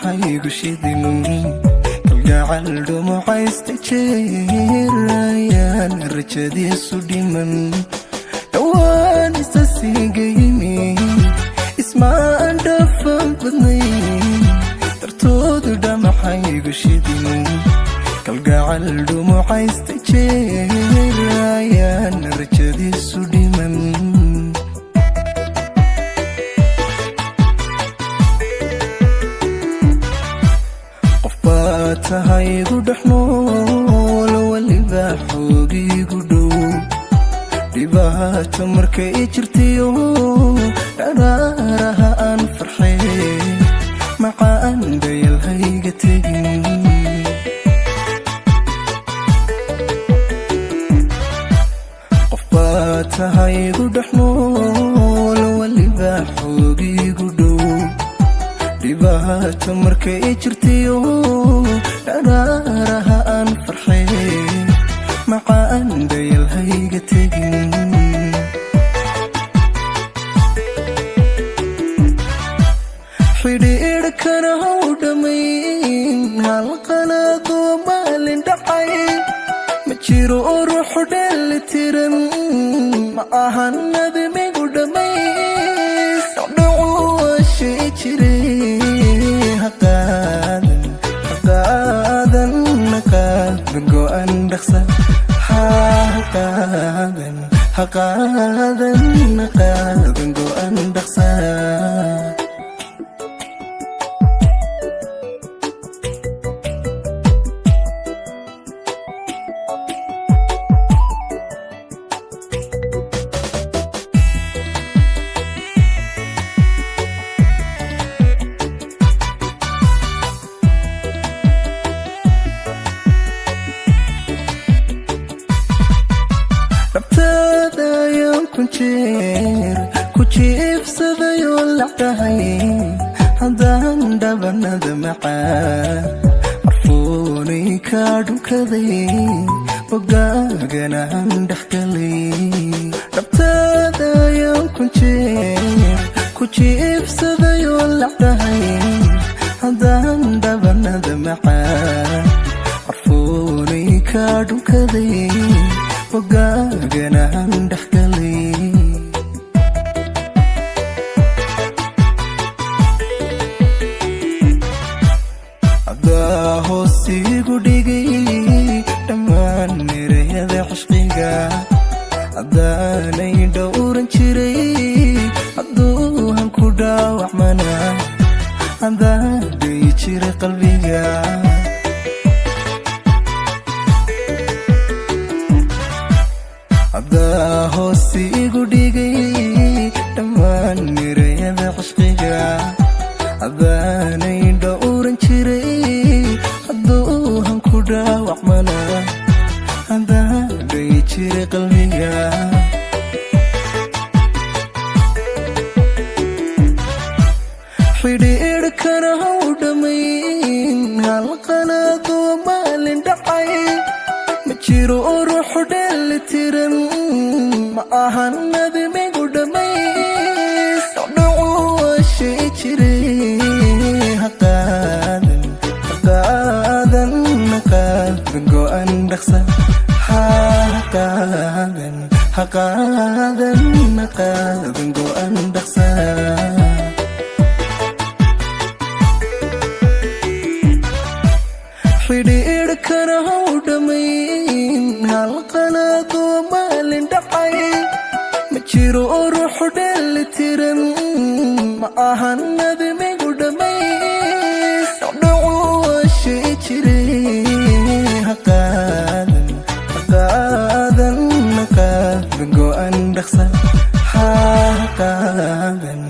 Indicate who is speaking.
Speaker 1: maxaygu shidin kalgacal dhumucaystay rajadiisu dhiman dhawaan isa siigaymi ismaan dhafan badnayn dartoodu dhamaxaygu shidin kalgacal dhumucaystay rajadiisu dhiman tahaygu dhexnool waliba xoogiigu dhow dhibaato markay jirtiyo dharaaraha aan farxay macaan dayalhayga tegin qofbaa tahaygu dhexnool waliba xoogiigu dhow dhibaato markay jirtiyo dharaaraha aan farxay macaan dayalhayga tegin xidhiidhkana haw dhammayn hal qalaadoo maalin dhacay ma jiro ruuxu dheelitiran ma ahan admigu dhammays dhacdhacu waa shay jiray haqaadan go'an dhaqsa haqaadan go'an dhaqsa ku jiifsadayoo lacdahay haddaan dhabanada macaan carfoonay kaa dhunkaday bogaaganaan dhexgalay dhabtaada ayaan ku jiifsadayoo lacdahay haddaan dhabanada macaan carfoonay kaa dhunkaday bogaaganaan dhexgalay haddaa hoosiigu dhigay dhammaan erayada cishqiga haddaanay dhowran jiray hadduu hanku dhaawacmana haddaan dhayi jiray qalbiga haddaa hoosiigu dhigay dhammaan erayada cishqiga haddaanay dhowran jiray hadduu hanku dhaawacmana haddaan dhayi jiray qalbiga xidhiidhkana haw dhammayn hal qalaadoo maalin dhacay ma jiro ruuxu dheelitiran ma ahan admigu dhammays dhacdhacu waa shay jiray haqaadan go'an dhaqsa haqaadan go'an dhaqsa xidhiidhkana haw dhammayn hal qalaadoo maalin dhacay ma jiro ruuxu dheelitiran ma ahan admigu dhammays dhacdhacu waa shay jiray haqaadan go'an dhaqsa haqaadan